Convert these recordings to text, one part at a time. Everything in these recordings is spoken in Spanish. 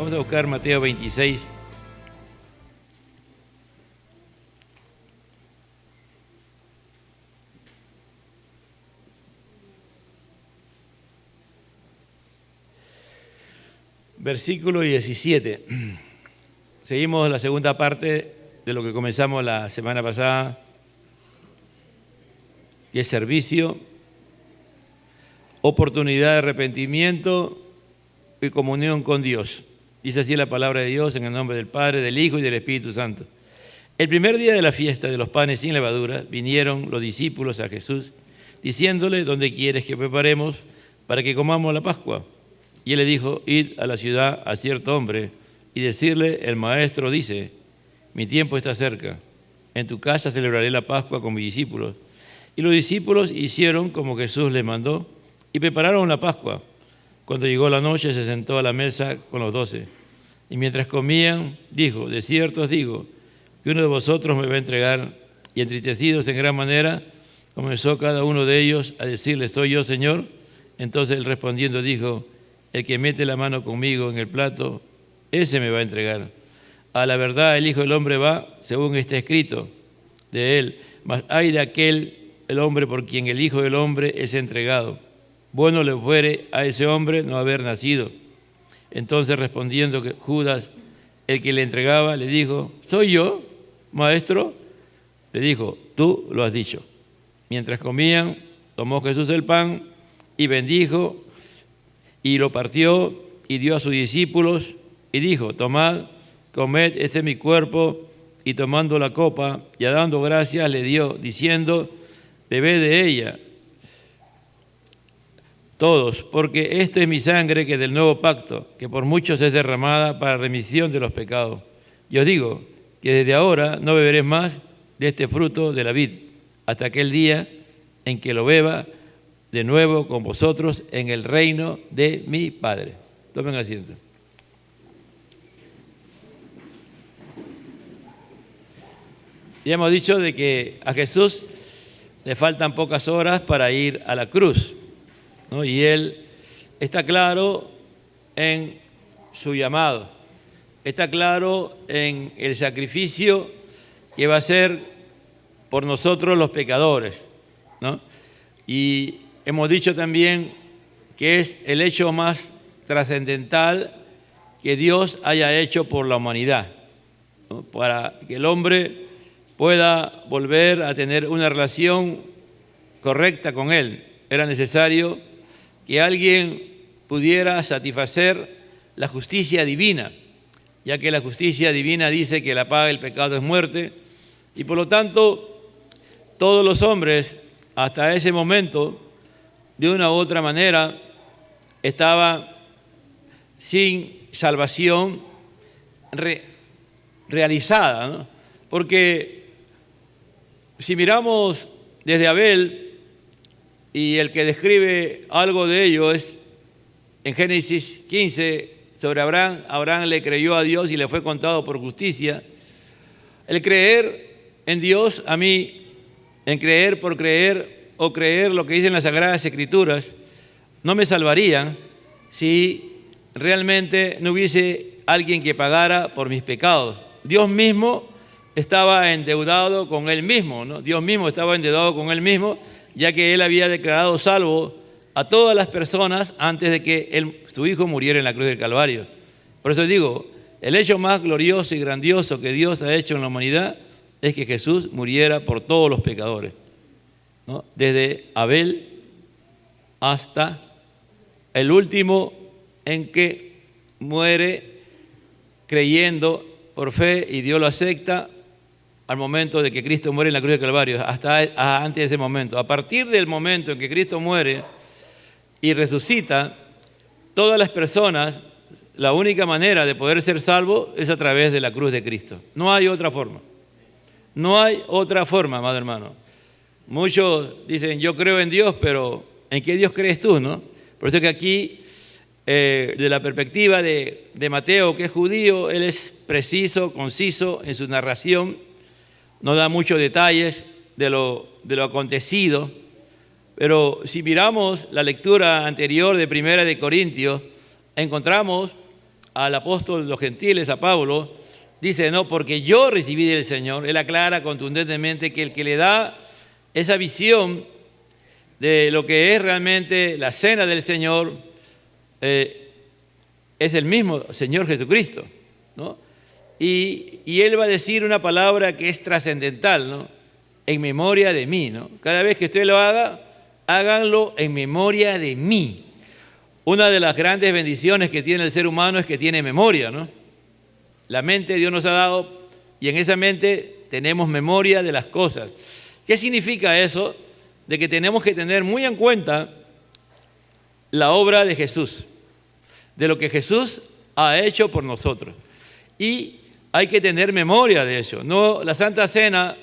Vamos a buscar Mateo 26. Versículo 17. Seguimos la segunda parte de lo que comenzamos la semana pasada, que es servicio, oportunidad de arrepentimiento y comunión con Dios. Dice así la palabra de Dios en el nombre del Padre, del Hijo y del Espíritu Santo. El primer día de la fiesta de los panes sin levadura, vinieron los discípulos a Jesús, diciéndole: ¿dónde quieres que preparemos para que comamos la Pascua? Y él le dijo: id a la ciudad a cierto hombre y decirle: el maestro dice, mi tiempo está cerca, en tu casa celebraré la Pascua con mis discípulos. Y los discípulos hicieron como Jesús les mandó y prepararon la Pascua. Cuando llegó la noche, se sentó a la mesa con los 12. Y mientras comían, dijo: de cierto os digo que uno de vosotros me va a entregar. Y entristecidos en gran manera, comenzó cada uno de ellos a decirle: ¿soy yo, Señor? Entonces él respondiendo dijo: el que mete la mano conmigo en el plato, ese me va a entregar. A la verdad, el Hijo del Hombre va, según está escrito de él. Mas ay de aquel el hombre por quien el Hijo del Hombre es entregado. Bueno le fuere a ese hombre no haber nacido. Entonces respondiendo Judas, el que le entregaba, le dijo: ¿soy yo, maestro? Le dijo: tú lo has dicho. Mientras comían, tomó Jesús el pan y bendijo y lo partió y dio a sus discípulos y dijo: tomad, comed, este es mi cuerpo. Y tomando la copa y dando gracias le dio, diciendo: bebed de ella todos, porque esto es mi sangre, que del nuevo pacto, que por muchos es derramada para remisión de los pecados. Y os digo que desde ahora no beberé más de este fruto de la vid, hasta aquel día en que lo beba de nuevo con vosotros en el reino de mi Padre. Tomen asiento. Ya hemos dicho de que a Jesús le faltan pocas horas para ir a la cruz, ¿no? Y él está claro en su llamado, está claro en el sacrificio que va a hacer por nosotros los pecadores, ¿no? Y hemos dicho también que es el hecho más trascendental que Dios haya hecho por la humanidad, ¿no? Para que el hombre pueda volver a tener una relación correcta con Él, era necesario que alguien pudiera satisfacer la justicia divina, ya que la justicia divina dice que la paga del pecado es muerte, y por lo tanto todos los hombres hasta ese momento, de una u otra manera, estaban sin salvación realizada, ¿no? Porque si miramos desde Abel, y el que describe algo de ello es en Génesis 15 sobre Abraham. Abraham le creyó a Dios y le fue contado por justicia. El creer en Dios, a mí, en creer por creer o creer lo que dicen las Sagradas Escrituras, no me salvarían si realmente no hubiese alguien que pagara por mis pecados. Dios mismo estaba endeudado con Él mismo, ¿no? Dios mismo estaba endeudado con Él mismo, ya que Él había declarado salvo a todas las personas antes de que su Hijo muriera en la cruz del Calvario. Por eso digo, el hecho más glorioso y grandioso que Dios ha hecho en la humanidad es que Jesús muriera por todos los pecadores, ¿no? Desde Abel hasta el último en que muere creyendo por fe y Dios lo acepta al momento de que Cristo muere en la cruz del Calvario, hasta antes de ese momento. A partir del momento en que Cristo muere y resucita, todas las personas, la única manera de poder ser salvo es a través de la cruz de Cristo. No hay otra forma. No hay otra forma, amado hermano. Muchos dicen: yo creo en Dios, pero ¿en qué Dios crees tú, no? Por eso que aquí, de la perspectiva de Mateo, que es judío, él es preciso, conciso en su narración. No da muchos detalles de lo acontecido, pero si miramos la lectura anterior de Primera de Corintios, encontramos al apóstol de los gentiles, a Pablo, dice, no, porque yo recibí del Señor. Él aclara contundentemente que el que le da esa visión de lo que es realmente la cena del Señor es el mismo Señor Jesucristo, ¿no? Y Él va a decir una palabra que es trascendental, ¿no? En memoria de mí, ¿no? Cada vez que usted lo haga, háganlo en memoria de mí. Una de las grandes bendiciones que tiene el ser humano es que tiene memoria, ¿no? La mente Dios nos ha dado y en esa mente tenemos memoria de las cosas. ¿Qué significa eso? De que tenemos que tener muy en cuenta la obra de Jesús, de lo que Jesús ha hecho por nosotros. Y hay que tener memoria de eso. No la Santa Cena,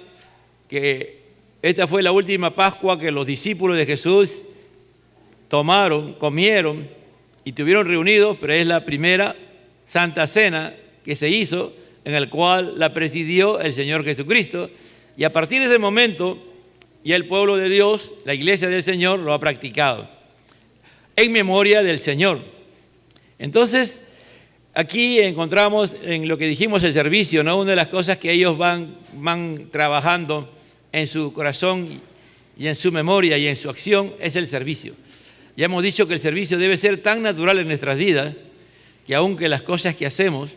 que esta fue la última Pascua que los discípulos de Jesús tomaron, comieron y estuvieron reunidos, pero es la primera Santa Cena que se hizo, en el cual la presidió el Señor Jesucristo. Y a partir de ese momento, ya el pueblo de Dios, la iglesia del Señor, lo ha practicado en memoria del Señor. Entonces, aquí encontramos en lo que dijimos el servicio, ¿no? Una de las cosas que ellos van trabajando en su corazón y en su memoria y en su acción es el servicio. Ya hemos dicho que el servicio debe ser tan natural en nuestras vidas que aunque las cosas que hacemos,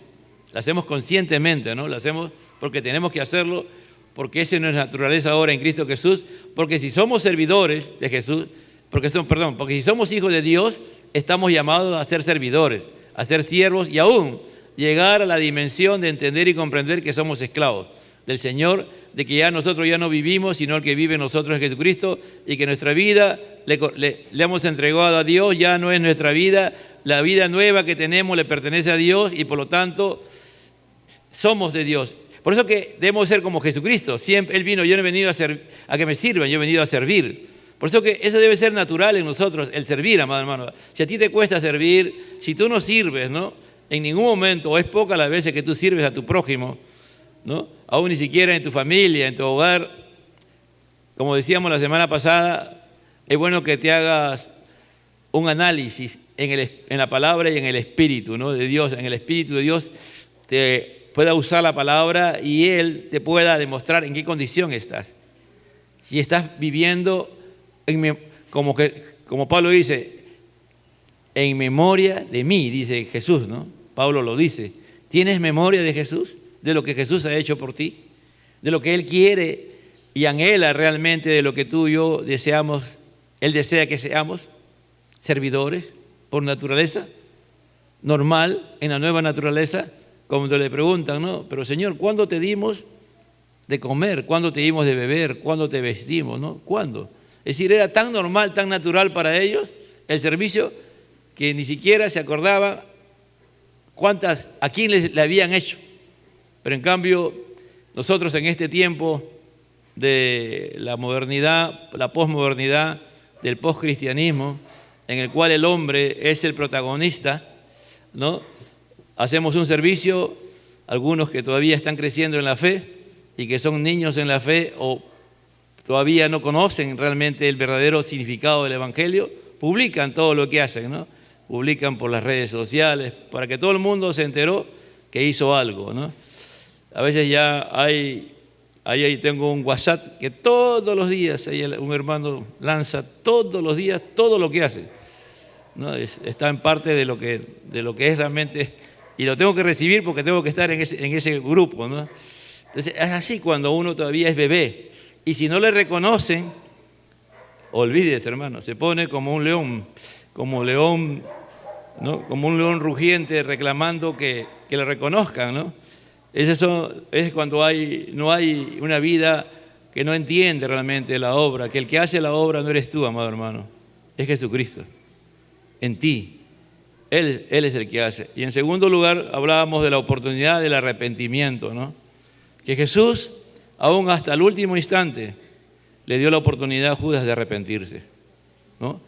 las hacemos conscientemente, ¿no? Las hacemos porque tenemos que hacerlo, porque esa es nuestra naturaleza ahora en Cristo Jesús, porque si somos servidores de Jesús, porque si somos hijos de Dios, estamos llamados a ser servidores, a ser siervos y aún llegar a la dimensión de entender y comprender que somos esclavos del Señor, de que ya nosotros ya no vivimos, sino el que vive en nosotros es Jesucristo, y que nuestra vida le hemos entregado a Dios, ya no es nuestra vida, la vida nueva que tenemos le pertenece a Dios y por lo tanto somos de Dios. Por eso que debemos ser como Jesucristo. Siempre Él vino, yo no he venido a que me sirvan, yo he venido a servir. Por eso que eso debe ser natural en nosotros, el servir, amado hermano. Si a ti te cuesta servir, si tú no sirves, ¿no? En ningún momento, o es pocas las veces que tú sirves a tu prójimo, ¿no? Aún ni siquiera en tu familia, en tu hogar. Como decíamos la semana pasada, es bueno que te hagas un análisis en la palabra y en el Espíritu, ¿no? De Dios, en el Espíritu de Dios te pueda usar la palabra y Él te pueda demostrar en qué condición estás. Si estás viviendo, como Pablo dice, en memoria de mí, dice Jesús, ¿no? Pablo lo dice. ¿Tienes memoria de Jesús? De lo que Jesús ha hecho por ti, de lo que Él quiere y anhela realmente, de lo que tú y yo deseamos. Él desea que seamos servidores por naturaleza, normal, en la nueva naturaleza. Cuando le preguntan, ¿no? Pero Señor, ¿cuándo te dimos de comer? ¿Cuándo te dimos de beber? ¿Cuándo te vestimos? ¿No? ¿Cuándo? Es decir, era tan normal, tan natural para ellos el servicio que ni siquiera se acordaba a quién le habían hecho. Pero en cambio, nosotros en este tiempo de la modernidad, la posmodernidad, del poscristianismo, en el cual el hombre es el protagonista, ¿no? Hacemos un servicio, algunos que todavía están creciendo en la fe y que son niños en la fe o todavía no conocen realmente el verdadero significado del Evangelio, publican todo lo que hacen, ¿no? Publican por las redes sociales para que todo el mundo se enteró que hizo algo, ¿no? A veces ya ahí tengo un WhatsApp que todos los días un hermano lanza todos los días todo lo que hace, ¿no? Está en parte de lo que es realmente, y lo tengo que recibir porque tengo que estar en ese grupo, ¿no? Entonces es así cuando uno todavía es bebé, y si no le reconocen, olvídese, hermano, se pone como un león, ¿no? Como un león rugiente reclamando que le reconozcan, ¿no? Eso es cuando no hay una vida que no entiende realmente la obra, que el que hace la obra no eres tú, amado hermano, es Jesucristo, en ti. Él es el que hace. Y en segundo lugar, hablábamos de la oportunidad del arrepentimiento, ¿no? Que Jesús, aún hasta el último instante, le dio la oportunidad a Judas de arrepentirse, ¿no?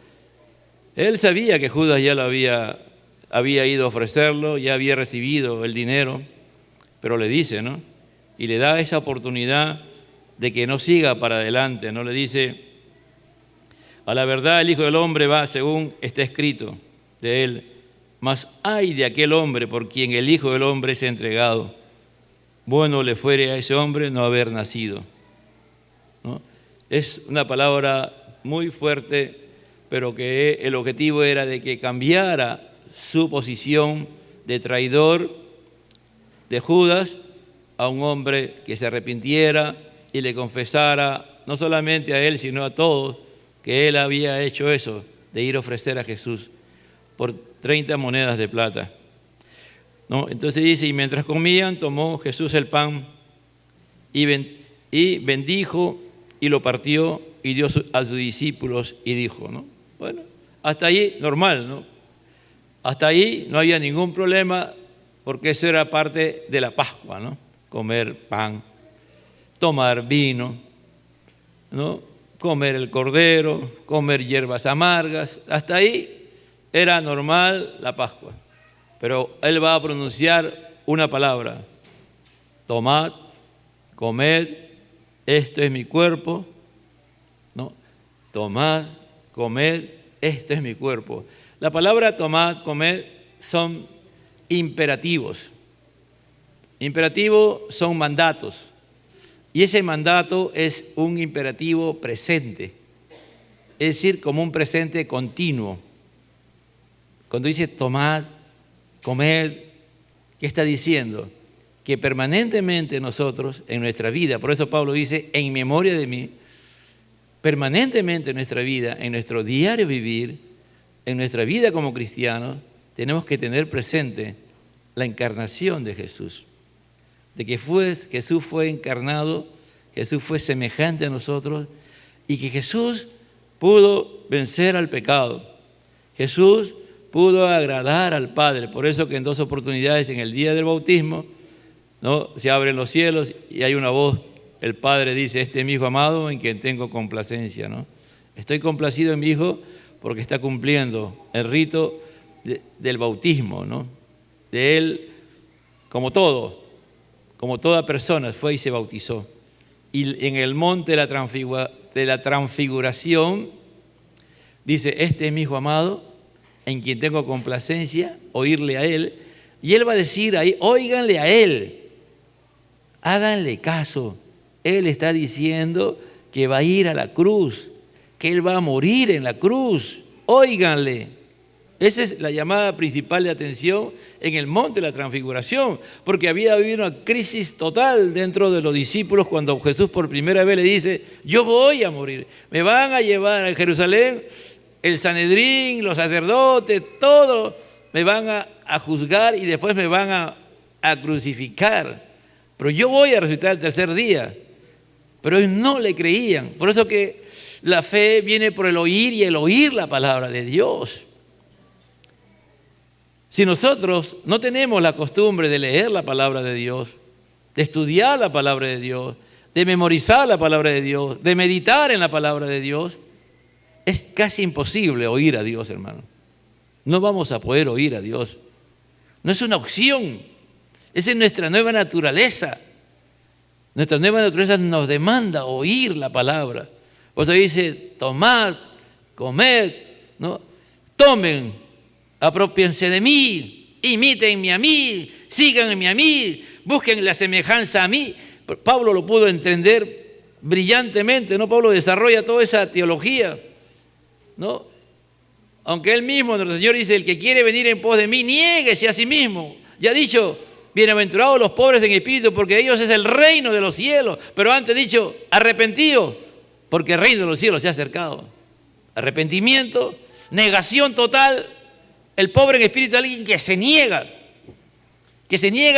Él sabía que Judas ya lo había ido a ofrecerlo, ya había recibido el dinero, pero le dice, ¿no? Y le da esa oportunidad de que no siga para adelante, ¿no? Le dice, a la verdad el Hijo del Hombre va según está escrito de él, Mas ay de aquel hombre por quien el Hijo del Hombre es entregado. Bueno le fuere a ese hombre no haber nacido. ¿No? Es una palabra muy fuerte, pero que el objetivo era de que cambiara su posición de traidor de Judas a un hombre que se arrepintiera y le confesara, no solamente a él, sino a todos, que él había hecho eso, de ir a ofrecer a Jesús por 30 monedas de plata. ¿No? Entonces dice, y mientras comían, tomó Jesús el pan y bendijo y lo partió y dio a sus discípulos y dijo, ¿no? Bueno, hasta ahí normal, ¿no? Hasta ahí no había ningún problema porque eso era parte de la Pascua, ¿no? Comer pan, tomar vino, ¿no? Comer el cordero, comer hierbas amargas, hasta ahí era normal la Pascua. Pero él va a pronunciar una palabra, tomad, comed, esto es mi cuerpo, ¿no? Tomad, comed, esto es mi cuerpo. La palabra tomad, comed son imperativos. Imperativos son mandatos. Y ese mandato es un imperativo presente, es decir, como un presente continuo. Cuando dice tomad, comed, ¿qué está diciendo? Que permanentemente nosotros en nuestra vida, por eso Pablo dice, en memoria de mí, permanentemente en nuestra vida, en nuestro diario vivir, en nuestra vida como cristianos, tenemos que tener presente la encarnación de Jesús. De que Jesús fue encarnado, Jesús fue semejante a nosotros y que Jesús pudo vencer al pecado. Jesús pudo agradar al Padre. Por eso que en 2 oportunidades en el día del bautismo, ¿no? Se abren los cielos y hay una voz. El Padre dice, este es mi Hijo amado en quien tengo complacencia, ¿no? Estoy complacido en mi Hijo porque está cumpliendo el rito del bautismo, ¿no? De Él, como toda persona, fue y se bautizó. Y en el monte de la transfiguración, dice, este es mi Hijo amado, en quien tengo complacencia, oírle a Él. Y Él va a decir ahí, óiganle a Él, háganle caso. Él está diciendo que va a ir a la cruz, que Él va a morir en la cruz. Óiganle. Esa es la llamada principal de atención en el monte de la transfiguración, porque había habido una crisis total dentro de los discípulos cuando Jesús por primera vez le dice, yo voy a morir, me van a llevar a Jerusalén, el Sanedrín, los sacerdotes, todos me van a juzgar y después me van a crucificar, pero yo voy a resucitar el tercer día. Pero ellos no le creían, por eso que la fe viene por el oír y el oír la palabra de Dios. Si nosotros no tenemos la costumbre de leer la palabra de Dios, de estudiar la palabra de Dios, de memorizar la palabra de Dios, de meditar en la palabra de Dios, es casi imposible oír a Dios, hermano. No vamos a poder oír a Dios. No es una opción. Esa es nuestra nueva naturaleza. Nuestra nueva naturaleza nos demanda oír la palabra. Por eso dice, tomad, comed, ¿no? Tomen, apropiense de mí, imítenme a mí, síganme a mí, busquen la semejanza a mí. Pablo lo pudo entender brillantemente, ¿no? Pablo desarrolla toda esa teología, ¿no? Aunque él mismo, nuestro Señor dice, el que quiere venir en pos de mí, niéguese a sí mismo. Ya ha dicho, bienaventurados los pobres en espíritu, porque ellos es el reino de los cielos. Pero antes dicho, arrepentidos, porque el reino de los cielos se ha acercado. Arrepentimiento, negación total. El pobre en espíritu es alguien que se niega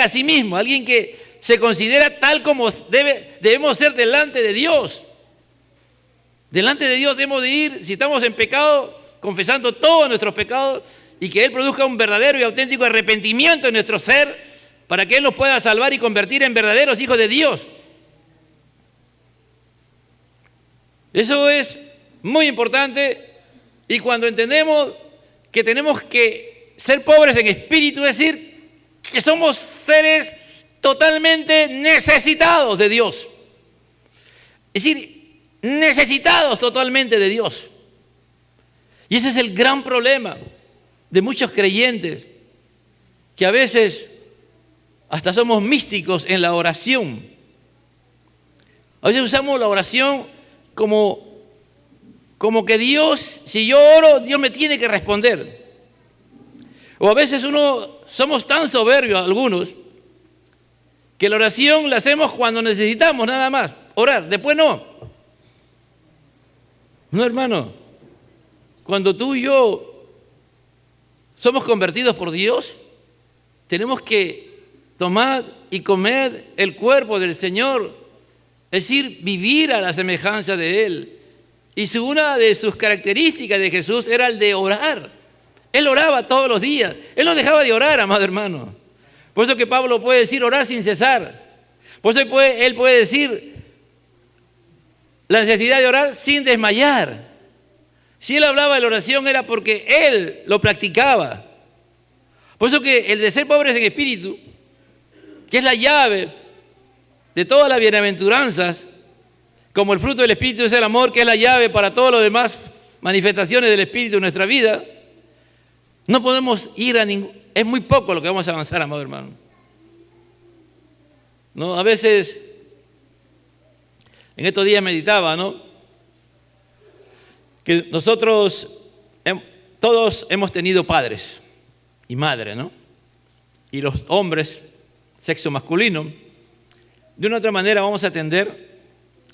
a sí mismo, alguien que se considera tal como debemos ser delante de Dios. Delante de Dios debemos de ir, si estamos en pecado, confesando todos nuestros pecados y que Él produzca un verdadero y auténtico arrepentimiento en nuestro ser para que Él nos pueda salvar y convertir en verdaderos hijos de Dios. Eso es muy importante y cuando entendemos que tenemos que ser pobres en espíritu, es decir, que somos seres totalmente necesitados de Dios. Es decir, necesitados totalmente de Dios. Y ese es el gran problema de muchos creyentes, que a veces hasta somos místicos en la oración. A veces usamos la oración como que Dios, si yo oro, Dios me tiene que responder. O a veces somos tan soberbios algunos, que la oración la hacemos cuando necesitamos nada más orar, después no. No, hermano, cuando tú y yo somos convertidos por Dios, tenemos que tomar y comer el cuerpo del Señor, es decir, vivir a la semejanza de Él. Y una de sus características de Jesús era el de orar. Él oraba todos los días. Él no dejaba de orar, amado hermano. Por eso que Pablo puede decir orar sin cesar. Por eso él puede decir la necesidad de orar sin desmayar. Si él hablaba de la oración era porque él lo practicaba. Por eso que el de ser pobres en espíritu, que es la llave de todas las bienaventuranzas, como el fruto del Espíritu es el amor, que es la llave para todas las demás manifestaciones del Espíritu en nuestra vida, no podemos ir a ningún... Es muy poco lo que vamos a avanzar, amado hermano. ¿No? A veces, en estos días meditaba, ¿no? Que nosotros todos hemos tenido padres y madres, ¿no? Y los hombres, sexo masculino, de una u otra manera vamos a tender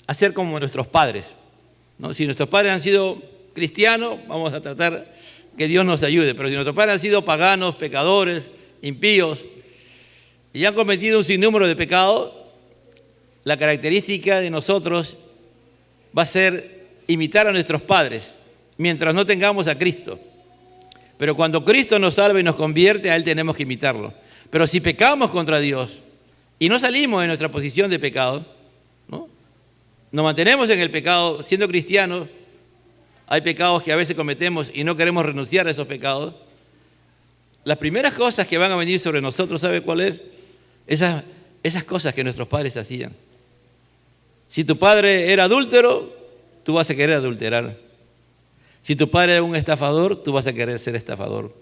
a ser como nuestros padres, ¿no? Si nuestros padres han sido cristianos, vamos a tratar que Dios nos ayude, pero si nuestros padres han sido paganos, pecadores, impíos, y han cometido un sinnúmero de pecados, la característica de nosotros va a ser imitar a nuestros padres, mientras no tengamos a Cristo. Pero cuando Cristo nos salva y nos convierte, a Él tenemos que imitarlo. Pero si pecamos contra Dios y no salimos de nuestra posición de pecado, ¿no? Nos mantenemos en el pecado siendo cristianos. Hay pecados que a veces cometemos y no queremos renunciar a esos pecados. Las primeras cosas que van a venir sobre nosotros, ¿sabe cuál es? Esas cosas que nuestros padres hacían. Si tu padre era adúltero, tú vas a querer adulterar. Si tu padre era un estafador, tú vas a querer ser estafador.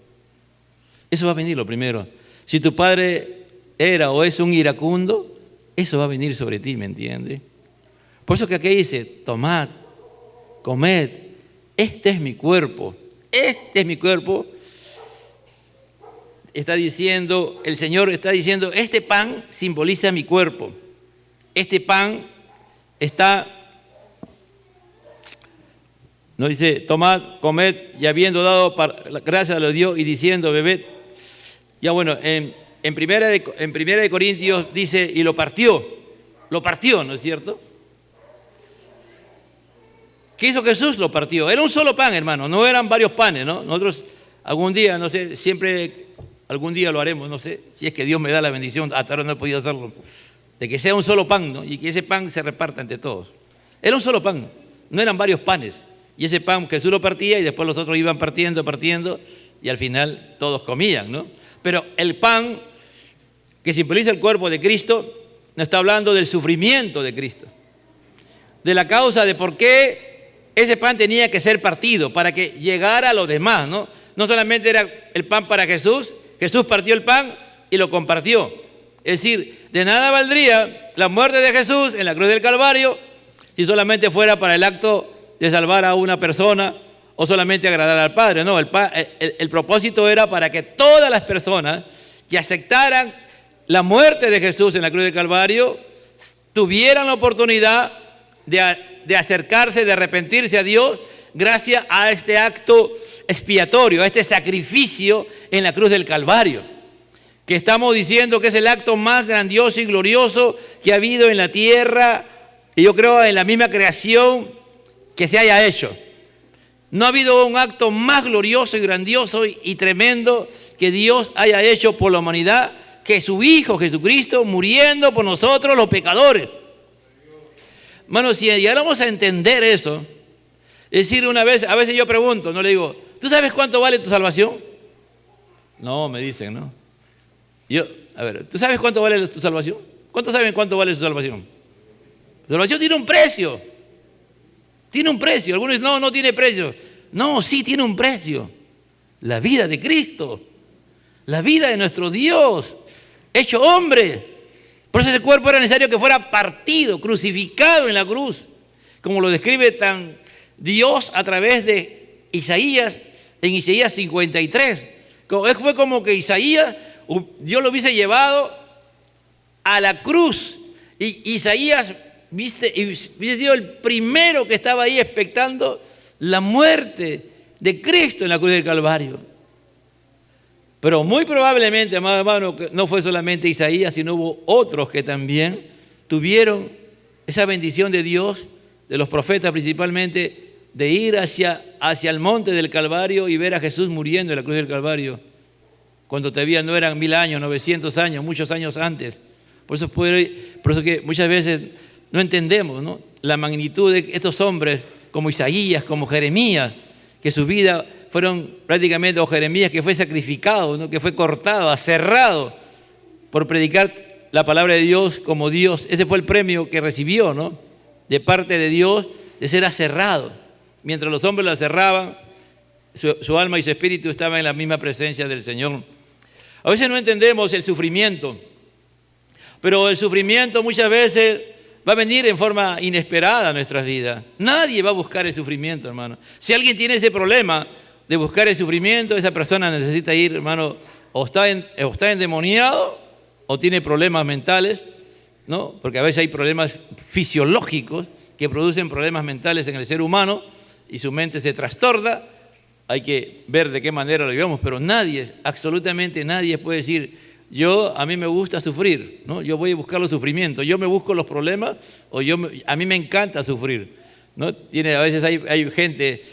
Eso va a venir lo primero. Si tu padre era o es un iracundo, eso va a venir sobre ti, ¿me entiendes? Por eso que aquí dice, tomad, comed, este es mi cuerpo, este es mi cuerpo. Está diciendo, el Señor está diciendo, este pan simboliza mi cuerpo. Este pan no dice, tomad, comed, y habiendo dado gracias a los Dios y diciendo, bebed. Ya bueno, en primera de Corintios dice, y lo partió, ¿no es cierto? ¿Qué hizo Jesús? Lo partió. Era un solo pan, hermano, no eran varios panes, ¿no? Nosotros algún día, no sé, algún día lo haremos, no sé, si es que Dios me da la bendición, hasta ahora no he podido hacerlo, de que sea un solo pan, ¿no? Y que ese pan se reparta entre todos. Era un solo pan, no eran varios panes. Y ese pan Jesús lo partía y después los otros iban partiendo, y al final todos comían, ¿no? Pero el pan que simboliza el cuerpo de Cristo nos está hablando del sufrimiento de Cristo, de la causa de por qué ese pan tenía que ser partido para que llegara a los demás, ¿no? No solamente era el pan para Jesús, Jesús partió el pan y lo compartió. Es decir, de nada valdría la muerte de Jesús en la cruz del Calvario si solamente fuera para el acto de salvar a una persona o solamente agradar al Padre. No, el propósito era para que todas las personas que aceptaran la muerte de Jesús en la cruz del Calvario tuvieran la oportunidad de acercarse, de arrepentirse a Dios gracias a este acto expiatorio, a este sacrificio en la cruz del Calvario, que estamos diciendo que es el acto más grandioso y glorioso que ha habido en la tierra, y yo creo en la misma creación que se haya hecho. No ha habido un acto más glorioso y grandioso y tremendo que Dios haya hecho por la humanidad que su Hijo Jesucristo muriendo por nosotros los pecadores. Hermano, si llegáramos a entender eso, es decir, a veces yo pregunto, no le digo, ¿tú sabes cuánto vale tu salvación? No, me dicen, ¿no? A ver, ¿tú sabes cuánto vale tu salvación? ¿Cuántos saben cuánto vale su salvación? La salvación tiene un precio. Tiene un precio. Algunos dicen, no tiene precio. No, sí tiene un precio. La vida de Cristo. La vida de nuestro Dios, hecho hombre. Por eso ese cuerpo era necesario que fuera partido, crucificado en la cruz, como lo describe tan Dios a través de Isaías, en Isaías 53. Fue como que Isaías, Dios lo hubiese llevado a la cruz. Y Isaías hubiese sido el primero que estaba ahí expectando la muerte de Cristo en la cruz del Calvario. Pero muy probablemente, amado hermano, no fue solamente Isaías, sino hubo otros que también tuvieron esa bendición de Dios, de los profetas principalmente, de ir hacia el monte del Calvario y ver a Jesús muriendo en la cruz del Calvario, cuando todavía no eran 1000 años, 900 años, muchos años antes. Por eso que muchas veces no entendemos, ¿no?, la magnitud de estos hombres como Isaías, como Jeremías, que su vida fueron prácticamente, o Jeremías que fue sacrificado, ¿no?, que fue cortado, aserrado por predicar la palabra de Dios como Dios. Ese fue el premio que recibió, ¿no?, de parte de Dios, de ser aserrado. Mientras los hombres lo aserraban, su alma y su espíritu estaban en la misma presencia del Señor. A veces no entendemos el sufrimiento, pero el sufrimiento muchas veces va a venir en forma inesperada a nuestras vidas. Nadie va a buscar el sufrimiento, hermano. Si alguien tiene ese problema de buscar el sufrimiento, esa persona necesita ir, hermano, o está endemoniado o tiene problemas mentales, ¿no? Porque a veces hay problemas fisiológicos que producen problemas mentales en el ser humano y su mente se trastorna. Hay que ver de qué manera lo llevamos, pero nadie, absolutamente nadie puede decir: a mí me gusta sufrir, ¿no? Yo voy a buscar los sufrimientos, yo me busco los problemas, a mí me encanta sufrir, ¿no? A veces hay gente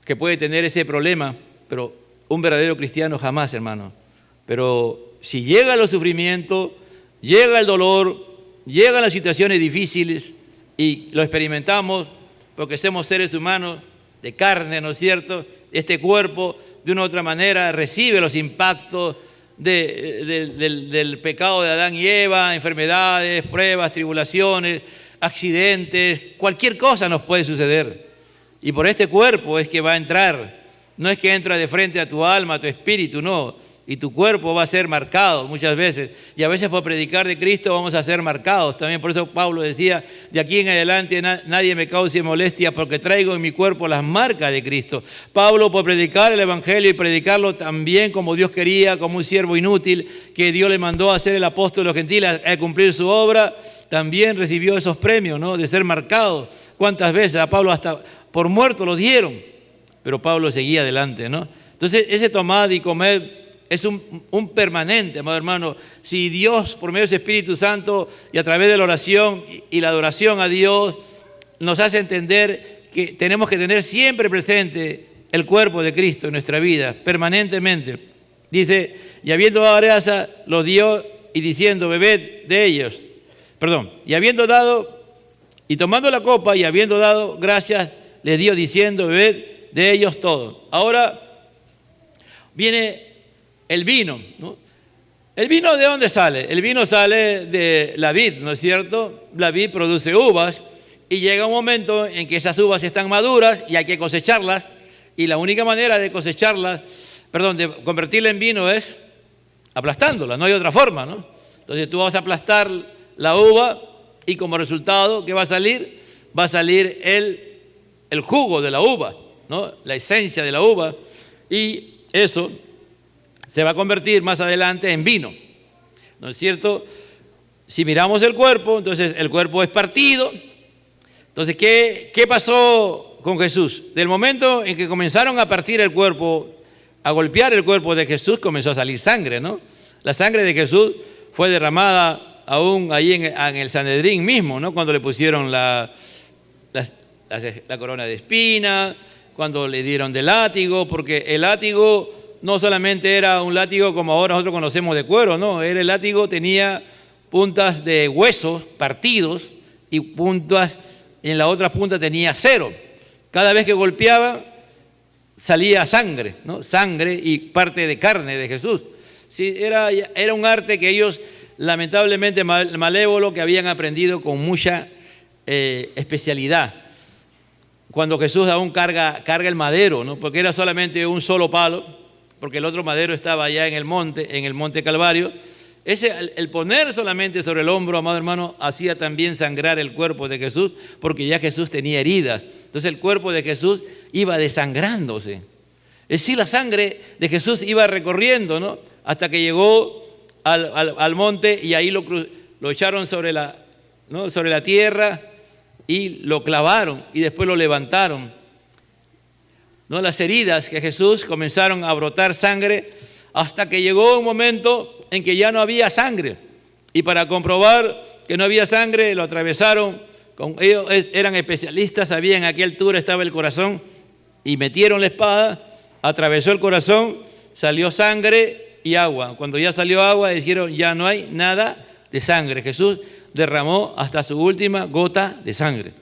que puede tener ese problema, pero un verdadero cristiano jamás, hermano. Pero si llegan los sufrimientos, llega el dolor, llegan las situaciones difíciles y lo experimentamos porque somos seres humanos de carne, ¿no es cierto? Este cuerpo, de una u otra manera, recibe los impactos del pecado de Adán y Eva, enfermedades, pruebas, tribulaciones, accidentes, cualquier cosa nos puede suceder. Y por este cuerpo es que va a entrar, no es que entra de frente a tu alma, a tu espíritu, no. Y tu cuerpo va a ser marcado muchas veces. Y a veces por predicar de Cristo vamos a ser marcados también. Por eso Pablo decía: de aquí en adelante nadie me cause molestia, porque traigo en mi cuerpo las marcas de Cristo. Pablo, por predicar el Evangelio y predicarlo también como Dios quería, como un siervo inútil que Dios le mandó a ser el apóstol de los gentiles, a cumplir su obra, también recibió esos premios, ¿no?, de ser marcado. ¿Cuántas veces a Pablo hasta por muerto lo dieron? Pero Pablo seguía adelante, ¿no? Entonces, ese tomar y comer es un permanente, amado hermano. Si Dios, por medio de su Espíritu Santo y a través de la oración y la adoración a Dios, nos hace entender que tenemos que tener siempre presente el cuerpo de Cristo en nuestra vida, permanentemente. Dice: y habiendo dado gracias, los dio, y diciendo: bebed de ellos. Y habiendo dado, y tomando la copa, y habiendo dado gracias, les dio, diciendo: bebed de ellos todo. Ahora viene el vino, ¿no? ¿El vino de dónde sale? El vino sale de la vid, ¿no es cierto? La vid produce uvas y llega un momento en que esas uvas están maduras y hay que cosecharlas, y la única manera de cosecharlas, de convertirla en vino es aplastándola, no hay otra forma, ¿no? Entonces tú vas a aplastar la uva y como resultado, ¿qué va a salir? Va a salir el jugo de la uva, ¿no?, la esencia de la uva, y eso se va a convertir más adelante en vino, ¿no es cierto? Si miramos el cuerpo, entonces el cuerpo es partido. Entonces, ¿qué pasó con Jesús? Del momento en que comenzaron a partir el cuerpo, a golpear el cuerpo de Jesús, comenzó a salir sangre, ¿no? La sangre de Jesús fue derramada aún ahí en el Sanedrín mismo, ¿no?, cuando le pusieron la corona de espinas, cuando le dieron de látigo, porque el látigo no solamente era un látigo como ahora nosotros conocemos de cuero, no, el látigo tenía puntas de huesos partidos y puntas, en la otra punta tenía acero. Cada vez que golpeaba salía sangre, ¿no?, sangre y parte de carne de Jesús. Sí, era un arte que ellos, lamentablemente malévolo, que habían aprendido con mucha especialidad. Cuando Jesús aún carga el madero, ¿no?, porque era solamente un solo palo, porque el otro madero estaba allá en el monte Calvario. El poner solamente sobre el hombro, amado hermano, hacía también sangrar el cuerpo de Jesús, porque ya Jesús tenía heridas. Entonces el cuerpo de Jesús iba desangrándose. Es decir, la sangre de Jesús iba recorriendo, ¿no?, hasta que llegó al monte, y ahí lo echaron sobre la tierra y lo clavaron, y después lo levantaron, ¿no? Las heridas que Jesús comenzaron a brotar sangre, hasta que llegó un momento en que ya no había sangre. Y para comprobar que no había sangre, lo atravesaron. Ellos eran especialistas, sabían a qué altura estaba el corazón, y metieron la espada, atravesó el corazón, salió sangre y agua. Cuando ya salió agua, dijeron, ya no hay nada de sangre. Jesús derramó hasta su última gota de sangre.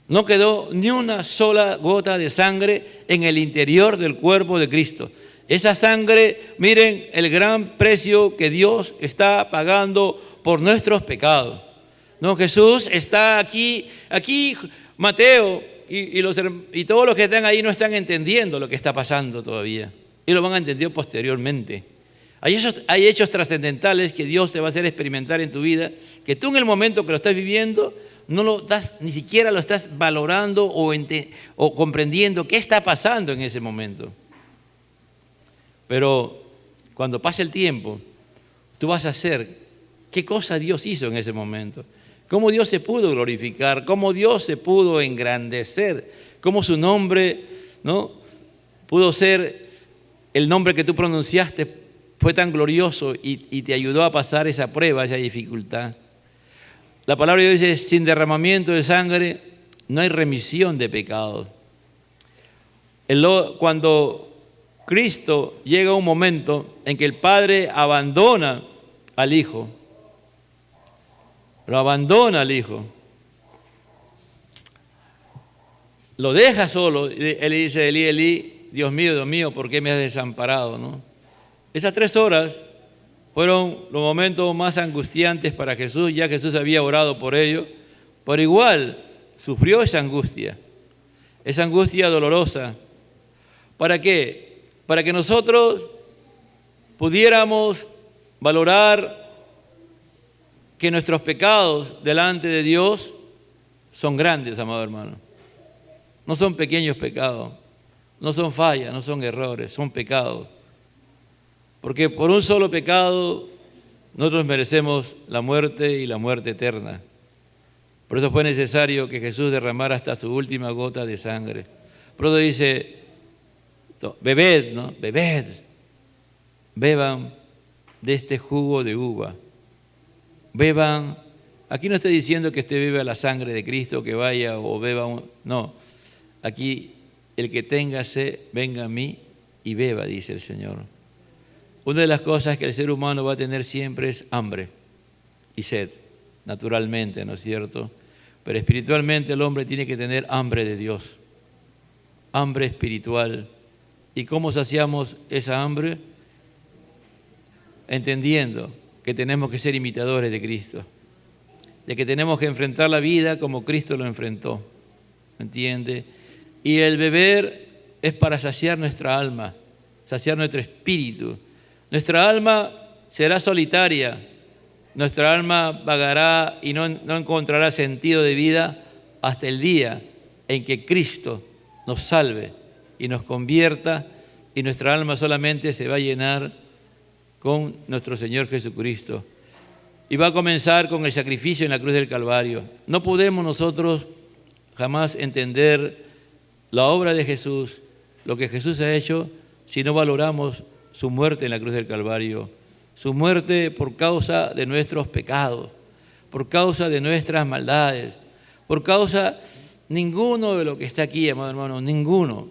No quedó ni una sola gota de sangre en el interior del cuerpo de Cristo. Esa sangre, miren el gran precio que Dios está pagando por nuestros pecados. No, Jesús está aquí Mateo y todos los que están ahí no están entendiendo lo que está pasando todavía. Y lo van a entender posteriormente. Hay hechos trascendentales que Dios te va a hacer experimentar en tu vida, que tú en el momento que lo estás viviendo, ni siquiera lo estás valorando o comprendiendo qué está pasando en ese momento. Pero cuando pase el tiempo, tú vas a hacer qué cosa Dios hizo en ese momento, cómo Dios se pudo glorificar, cómo Dios se pudo engrandecer, cómo su nombre, ¿no?, pudo ser el nombre que tú pronunciaste, fue tan glorioso y te ayudó a pasar esa prueba, esa dificultad. La palabra de Dios dice, sin derramamiento de sangre no hay remisión de pecados. Cuando Cristo llega a un momento en que el Padre abandona al Hijo, lo abandona al Hijo, lo deja solo, él le dice, Elí, Elí, Dios mío, ¿por qué me has desamparado?, ¿no? Esas 3 horas fueron los momentos más angustiantes para Jesús. Ya Jesús había orado por ello, pero igual sufrió esa angustia dolorosa. ¿Para qué? Para que nosotros pudiéramos valorar que nuestros pecados delante de Dios son grandes, amado hermano. No son pequeños pecados, no son fallas, no son errores, son pecados. Porque por un solo pecado nosotros merecemos la muerte y la muerte eterna. Por eso fue necesario que Jesús derramara hasta su última gota de sangre. Por eso dice, bebed, ¿no? Bebed, beban de este jugo de uva. Beban, aquí no estoy diciendo que usted beba la sangre de Cristo, que vaya o beba, no. Aquí el que tenga sed, venga a mí y beba, dice el Señor. Una de las cosas que el ser humano va a tener siempre es hambre y sed, naturalmente, ¿no es cierto? Pero espiritualmente el hombre tiene que tener hambre de Dios, hambre espiritual. ¿Y cómo saciamos esa hambre? Entendiendo que tenemos que ser imitadores de Cristo, de que tenemos que enfrentar la vida como Cristo lo enfrentó, ¿entiende? Y el beber es para saciar nuestra alma, saciar nuestro espíritu. Nuestra alma será solitaria, nuestra alma vagará y no encontrará sentido de vida hasta el día en que Cristo nos salve y nos convierta, y nuestra alma solamente se va a llenar con nuestro Señor Jesucristo. Y va a comenzar con el sacrificio en la cruz del Calvario. No podemos nosotros jamás entender la obra de Jesús, lo que Jesús ha hecho, si no valoramos su muerte en la cruz del Calvario, su muerte por causa de nuestros pecados, por causa de nuestras maldades, por causa, ninguno de los que está aquí, amado hermano, ninguno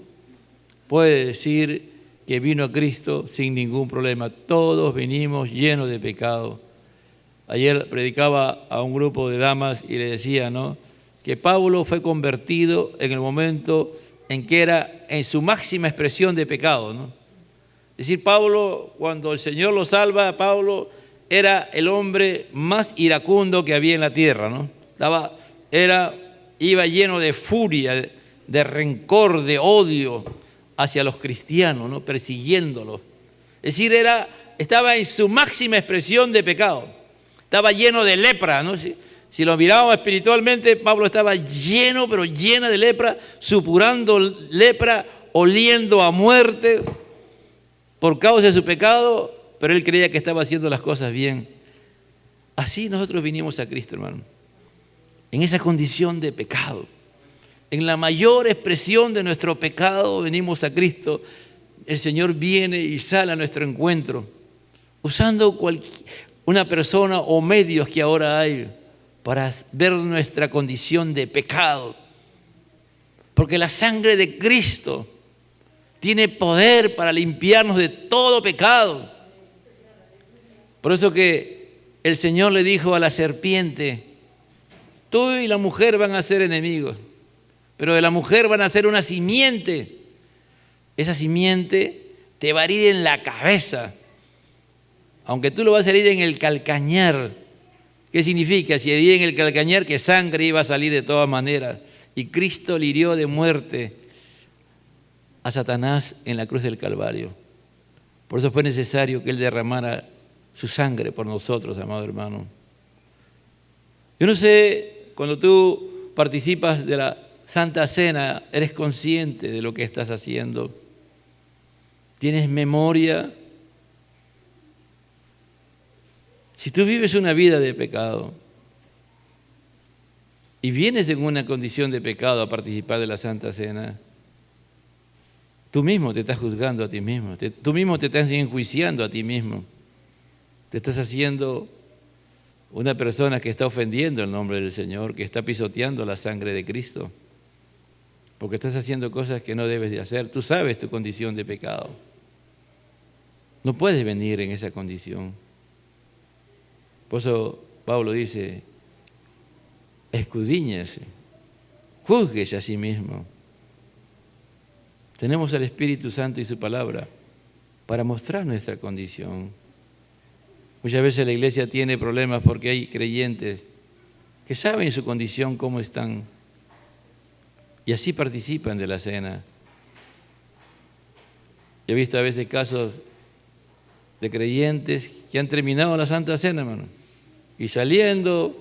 puede decir que vino a Cristo sin ningún problema. Todos venimos llenos de pecado. Ayer predicaba a un grupo de damas y le decía, ¿no?, que Pablo fue convertido en el momento en que era en su máxima expresión de pecado, ¿no? Es decir, Pablo, cuando el Señor lo salva, Pablo era el hombre más iracundo que había en la tierra, ¿no? Iba lleno de furia, de rencor, de odio, hacia los cristianos, ¿no? Persiguiéndolos. Es decir, estaba en su máxima expresión de pecado. Estaba lleno de lepra, ¿no? Si lo mirábamos espiritualmente, Pablo estaba lleno, pero lleno de lepra, supurando lepra, oliendo a muerte por causa de su pecado, pero él creía que estaba haciendo las cosas bien. Así nosotros vinimos a Cristo, hermano, en esa condición de pecado. En la mayor expresión de nuestro pecado venimos a Cristo. El Señor viene y sale a nuestro encuentro, usando una persona o medios que ahora hay para ver nuestra condición de pecado. Porque la sangre de Cristo tiene poder para limpiarnos de todo pecado. Por eso que el Señor le dijo a la serpiente: tú y la mujer van a ser enemigos, pero de la mujer van a ser una simiente. Esa simiente te va a herir en la cabeza, aunque tú lo vas a herir en el calcañar. ¿Qué significa? Si hería en el calcañar, que sangre iba a salir de todas maneras. Y Cristo le hirió de muerte a Satanás en la cruz del Calvario. Por eso fue necesario que Él derramara su sangre por nosotros, amado hermano. Yo no sé, cuando tú participas de la Santa Cena, ¿eres consciente de lo que estás haciendo? ¿Tienes memoria? Si tú vives una vida de pecado y vienes en una condición de pecado a participar de la Santa Cena, tú mismo te estás juzgando a ti mismo, tú mismo te estás enjuiciando a ti mismo. Te estás haciendo una persona que está ofendiendo el nombre del Señor, que está pisoteando la sangre de Cristo, porque estás haciendo cosas que no debes de hacer. Tú sabes tu condición de pecado. No puedes venir en esa condición. Por eso Pablo dice: escudriñese, júzguese a sí mismo. Tenemos al Espíritu Santo y su palabra para mostrar nuestra condición. Muchas veces la iglesia tiene problemas porque hay creyentes que saben su condición, cómo están, y así participan de la cena. He visto a veces casos de creyentes que han terminado la Santa Cena, hermano, y saliendo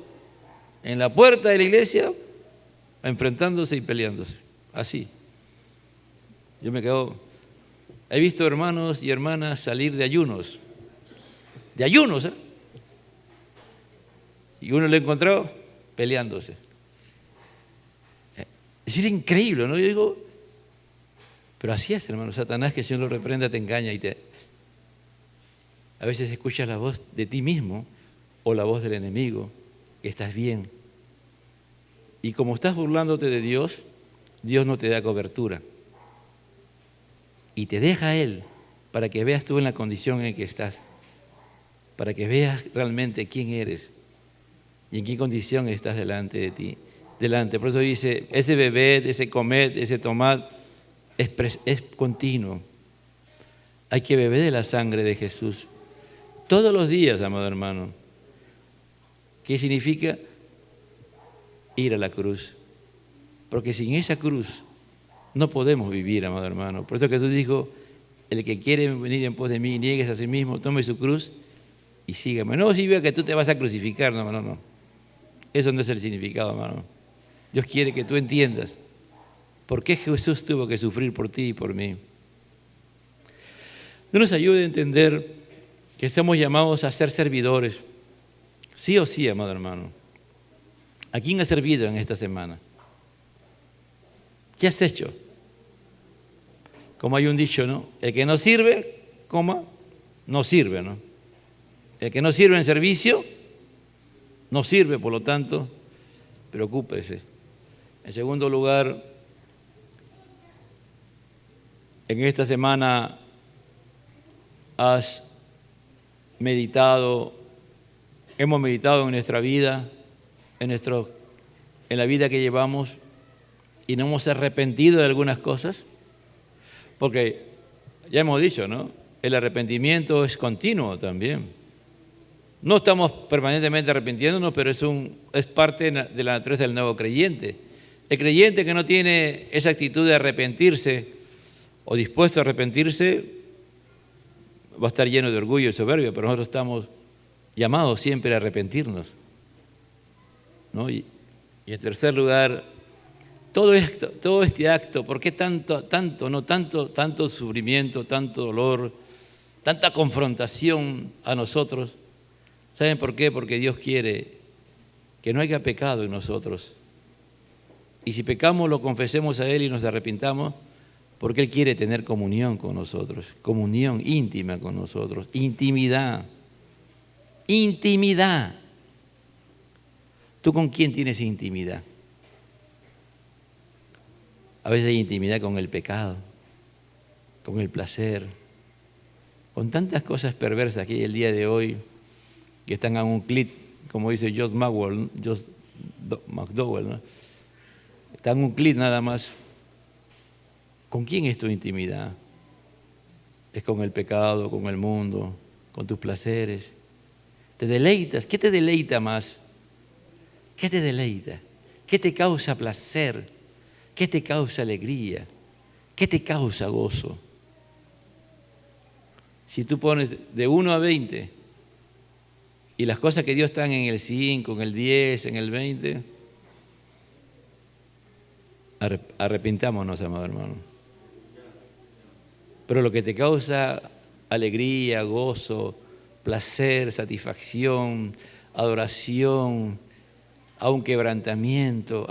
en la puerta de la iglesia, enfrentándose y peleándose. Así. Yo me quedo. He visto hermanos y hermanas salir de ayunos. De ayunos, ¿eh? Y uno lo ha encontrado peleándose. Es decir, increíble, ¿no? Yo digo, pero así es, hermano. Satanás, que el Señor lo reprenda, te engaña y a veces escuchas la voz de ti mismo o la voz del enemigo, que estás bien. Y como estás burlándote de Dios, Dios no te da cobertura. Y te deja a Él para que veas tú en la condición en que estás, para que veas realmente quién eres y en qué condición estás delante de ti. Por eso dice, ese beber, ese comer, ese tomar es continuo. Hay que beber de la sangre de Jesús todos los días, amado hermano. ¿Qué significa? Ir a la cruz. Porque sin esa cruz no podemos vivir, amado hermano. Por eso Jesús dijo: el que quiere venir en pos de mí, niegues a sí mismo, tome su cruz y sígame. No significa que tú te vas a crucificar, no. Eso no es el significado, hermano. Dios quiere que tú entiendas por qué Jesús tuvo que sufrir por ti y por mí. Dios nos ayude a entender que estamos llamados a ser servidores. Sí o sí, amado hermano. ¿A quién has servido en esta semana? ¿Qué has hecho? Como hay un dicho, ¿no? El que no sirve, no sirve, ¿no? El que no sirve en servicio, no sirve, por lo tanto, preocúpese. En segundo lugar, en esta semana hemos meditado en nuestra vida, en la vida que llevamos, y no hemos arrepentido de algunas cosas, porque ya hemos dicho, ¿no? El arrepentimiento es continuo también. No estamos permanentemente arrepintiéndonos, pero es parte de la naturaleza del nuevo creyente. El creyente que no tiene esa actitud de arrepentirse o dispuesto a arrepentirse, va a estar lleno de orgullo y soberbia, pero nosotros estamos llamados siempre a arrepentirnos, ¿no? Y en tercer lugar, todo este acto, ¿por qué tanto sufrimiento, tanto dolor, tanta confrontación a nosotros? ¿Saben por qué? Porque Dios quiere que no haya pecado en nosotros. Y si pecamos, lo confesemos a Él y nos arrepintamos, porque Él quiere tener comunión con nosotros, comunión íntima con nosotros, intimidad. Intimidad. ¿Tú con quién tienes intimidad? A veces hay intimidad con el pecado, con el placer, con tantas cosas perversas que hay el día de hoy, que están a un clic, como dice Josh McDowell, ¿no? Están a un clic nada más. ¿Con quién es tu intimidad? ¿Es con el pecado, con el mundo, con tus placeres? ¿Te deleitas? ¿Qué te deleita más? ¿Qué te deleita? ¿Qué te causa placer? ¿Qué te causa alegría? ¿Qué te causa gozo? Si tú pones de 1 a 20 y las cosas que Dios están en el 5, en el 10, en el 20, arrepintámonos, amado hermano. Pero lo que te causa alegría, gozo, placer, satisfacción, adoración, aun quebrantamiento,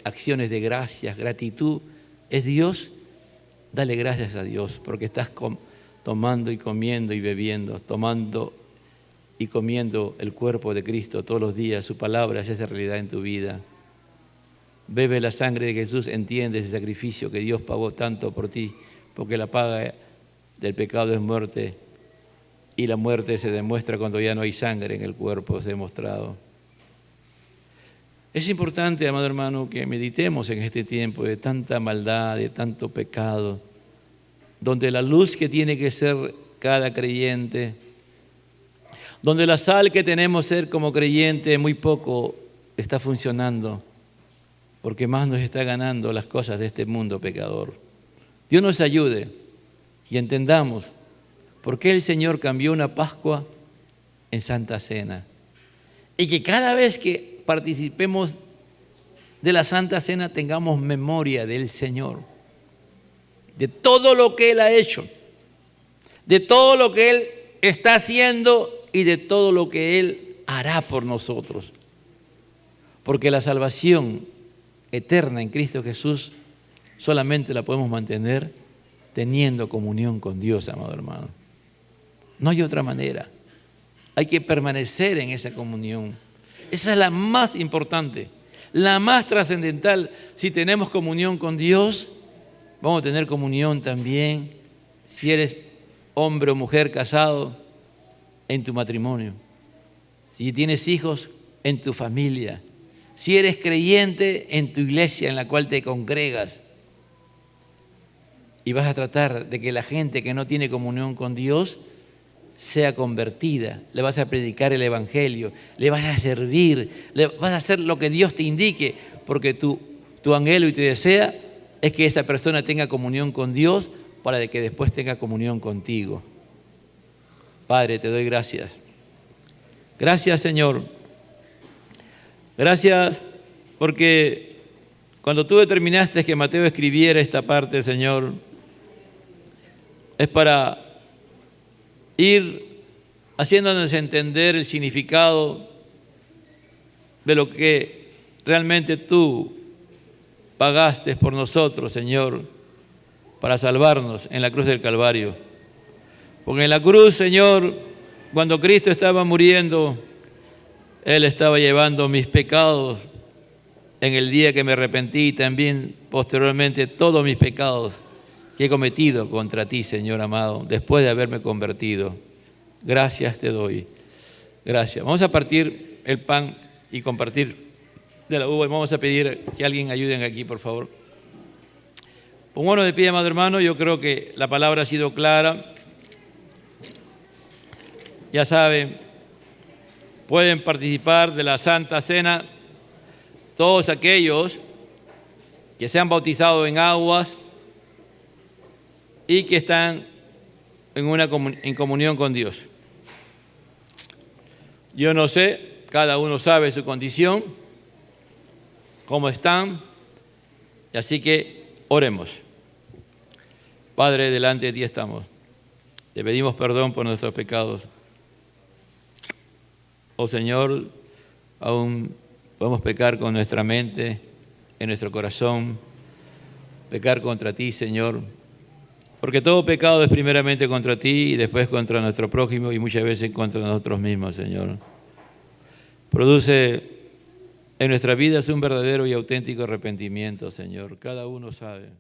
acciones de gracias, gratitud, es Dios. Dale gracias a Dios porque estás tomando y comiendo y bebiendo, tomando y comiendo el cuerpo de Cristo todos los días. Su palabra se hace realidad en tu vida. Bebe la sangre de Jesús, entiende ese sacrificio que Dios pagó tanto por ti, porque la paga del pecado es muerte y la muerte se demuestra cuando ya no hay sangre en el cuerpo, se ha demostrado. Es importante, amado hermano, que meditemos en este tiempo de tanta maldad, de tanto pecado, donde la luz que tiene que ser cada creyente, donde la sal que tenemos ser como creyente muy poco está funcionando, porque más nos está ganando las cosas de este mundo pecador. Dios nos ayude y entendamos por qué el Señor cambió una Pascua en Santa Cena. Y que cada vez que participemos de la Santa Cena tengamos memoria del Señor, de todo lo que Él ha hecho, de todo lo que Él está haciendo y de todo lo que Él hará por nosotros. Porque la salvación eterna en Cristo Jesús solamente la podemos mantener teniendo comunión con Dios, amado hermano. No hay otra manera. Hay que permanecer en esa comunión. Esa es la más importante, la más trascendental. Si tenemos comunión con Dios, vamos a tener comunión también, si eres hombre o mujer casado, en tu matrimonio. Si tienes hijos, en tu familia. Si eres creyente, en tu iglesia en la cual te congregas. Y vas a tratar de que la gente que no tiene comunión con Dios sea convertida. Le vas a predicar el Evangelio, le vas a servir, le vas a hacer lo que Dios te indique, porque tu anhelo y tu deseo es que esa persona tenga comunión con Dios para que después tenga comunión contigo. Padre, te doy gracias. Gracias, Señor. Gracias porque cuando tú determinaste que Mateo escribiera esta parte, Señor, es para ir haciéndonos entender el significado de lo que realmente tú pagaste por nosotros, Señor, para salvarnos en la cruz del Calvario. Porque en la cruz, Señor, cuando Cristo estaba muriendo, Él estaba llevando mis pecados en el día que me arrepentí y también posteriormente todos mis pecados que he cometido contra ti, Señor amado, después de haberme convertido. Gracias te doy. Gracias. Vamos a partir el pan y compartir de la uva y vamos a pedir que alguien ayude aquí, por favor. Pongámonos de pie, amado hermano. Yo creo que la palabra ha sido clara. Ya saben, pueden participar de la Santa Cena todos aquellos que se han bautizado en aguas y que están en comunión con Dios. Yo no sé, cada uno sabe su condición, cómo están, así que oremos. Padre, delante de ti estamos. Te pedimos perdón por nuestros pecados. Oh Señor, aún podemos pecar con nuestra mente, en nuestro corazón, pecar contra ti, Señor, porque todo pecado es primeramente contra ti y después contra nuestro prójimo y muchas veces contra nosotros mismos, Señor. Produce en nuestras vidas un verdadero y auténtico arrepentimiento, Señor. Cada uno sabe.